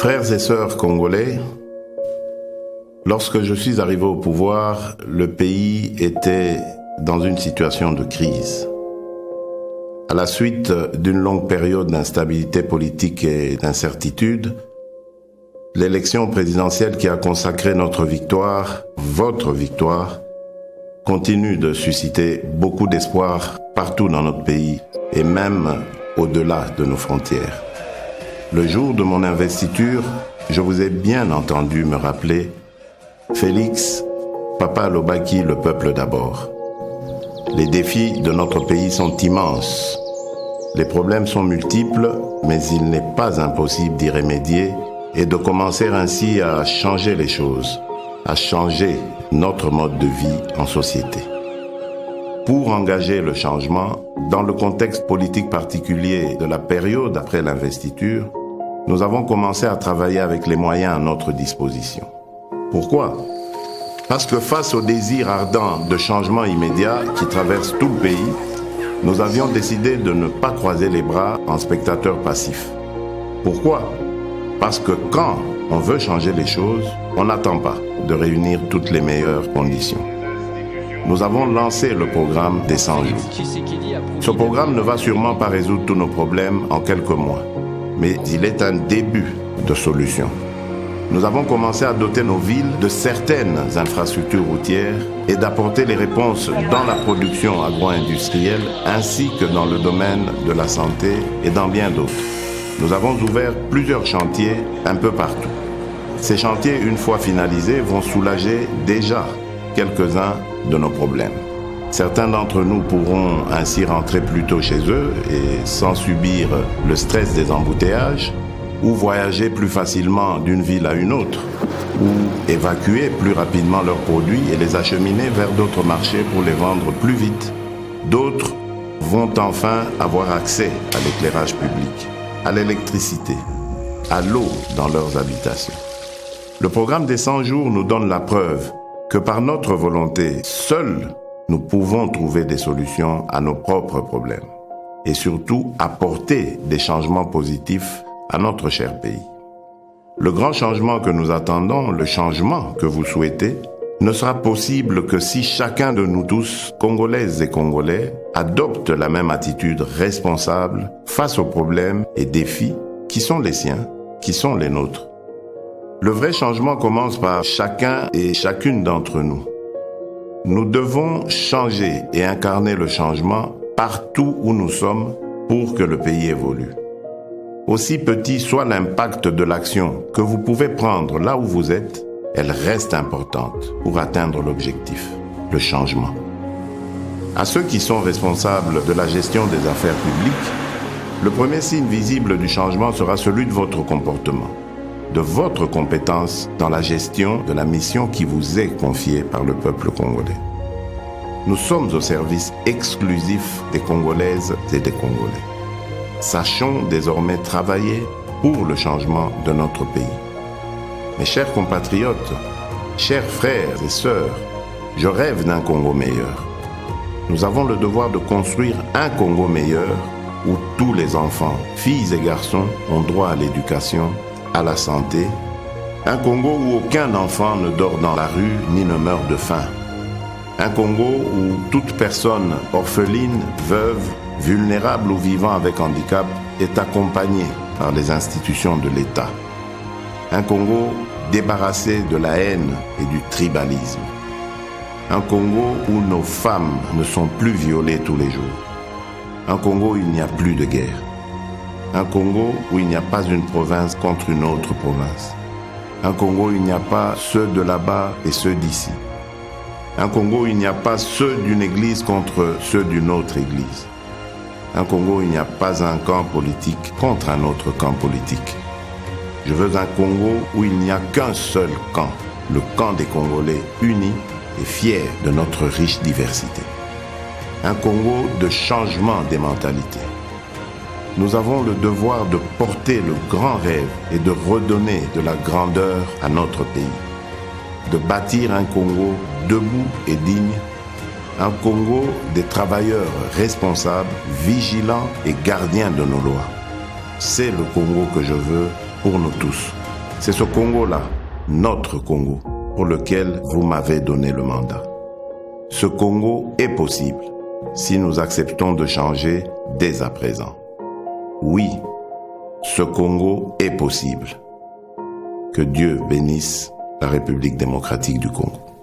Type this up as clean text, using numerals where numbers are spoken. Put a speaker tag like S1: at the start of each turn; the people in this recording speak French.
S1: Frères et sœurs congolais, lorsque je suis arrivé au pouvoir, le pays était dans une situation de crise. À la suite d'une longue période d'instabilité politique et d'incertitude, l'élection présidentielle qui a consacré notre victoire, votre victoire, continue de susciter beaucoup d'espoir partout dans notre pays et même au-delà de nos frontières. Le jour de mon investiture, je vous ai bien entendu me rappeler « Félix, Papa Alobaki, le peuple d'abord ». Les défis de notre pays sont immenses. Les problèmes sont multiples, mais il n'est pas impossible d'y remédier et de commencer ainsi à changer les choses, à changer notre mode de vie en société. Pour engager le changement, dans le contexte politique particulier de la période après l'investiture, nous avons commencé à travailler avec les moyens à notre disposition. Pourquoi ? Parce que face au désir ardent de changement immédiat qui traverse tout le pays, nous avions décidé de ne pas croiser les bras en spectateurs passifs. Pourquoi ? Parce que quand on veut changer les choses, on n'attend pas de réunir toutes les meilleures conditions. Nous avons lancé le programme des 100 jours. Ce programme ne va sûrement pas résoudre tous nos problèmes en quelques mois, mais il est un début de solution. Nous avons commencé à doter nos villes de certaines infrastructures routières et d'apporter les réponses dans la production agro-industrielle ainsi que dans le domaine de la santé et dans bien d'autres. Nous avons ouvert plusieurs chantiers un peu partout. Ces chantiers, une fois finalisés, vont soulager déjà quelques-uns de nos problèmes. Certains d'entre nous pourront ainsi rentrer plus tôt chez eux et sans subir le stress des embouteillages, ou voyager plus facilement d'une ville à une autre, ou évacuer plus rapidement leurs produits et les acheminer vers d'autres marchés pour les vendre plus vite. D'autres vont enfin avoir accès à l'éclairage public, à l'électricité, à l'eau dans leurs habitations. Le programme des 100 jours nous donne la preuve que par notre volonté, seuls nous pouvons trouver des solutions à nos propres problèmes et surtout apporter des changements positifs à notre cher pays. Le grand changement que nous attendons, le changement que vous souhaitez, ne sera possible que si chacun de nous tous, Congolaises et Congolais, adopte la même attitude responsable face aux problèmes et défis qui sont les siens, qui sont les nôtres. Le vrai changement commence par chacun et chacune d'entre nous. Nous devons changer et incarner le changement partout où nous sommes pour que le pays évolue. Aussi petit soit l'impact de l'action que vous pouvez prendre là où vous êtes, elle reste importante pour atteindre l'objectif, le changement. À ceux qui sont responsables de la gestion des affaires publiques, le premier signe visible du changement sera celui de votre comportement, de votre compétence dans la gestion de la mission qui vous est confiée par le peuple congolais. Nous sommes au service exclusif des Congolaises et des Congolais. Sachons désormais travailler pour le changement de notre pays. Mes chers compatriotes, chers frères et sœurs, je rêve d'un Congo meilleur. Nous avons le devoir de construire un Congo meilleur où tous les enfants, filles et garçons, ont droit à l'éducation, à la santé. Un Congo où aucun enfant ne dort dans la rue ni ne meurt de faim. Un Congo où toute personne orpheline, veuve, vulnérable ou vivant avec handicap est accompagnée par les institutions de l'État. Un Congo débarrassé de la haine et du tribalisme. Un Congo où nos femmes ne sont plus violées tous les jours. Un Congo où il n'y a plus de guerre. Un Congo où il n'y a pas une province contre une autre province. Un Congo où il n'y a pas ceux de là-bas et ceux d'ici. Un Congo où il n'y a pas ceux d'une église contre ceux d'une autre église. Un Congo où il n'y a pas un camp politique contre un autre camp politique. Je veux un Congo où il n'y a qu'un seul camp, le camp des Congolais unis et fiers de notre riche diversité. Un Congo de changement des mentalités. Nous avons le devoir de porter le grand rêve et de redonner de la grandeur à notre pays. De bâtir un Congo debout et digne, un Congo des travailleurs responsables, vigilants et gardiens de nos lois. C'est le Congo que je veux pour nous tous. C'est ce Congo-là, notre Congo, pour lequel vous m'avez donné le mandat. Ce Congo est possible si nous acceptons de changer dès à présent. Oui, ce Congo est possible. Que Dieu bénisse la République démocratique du Congo.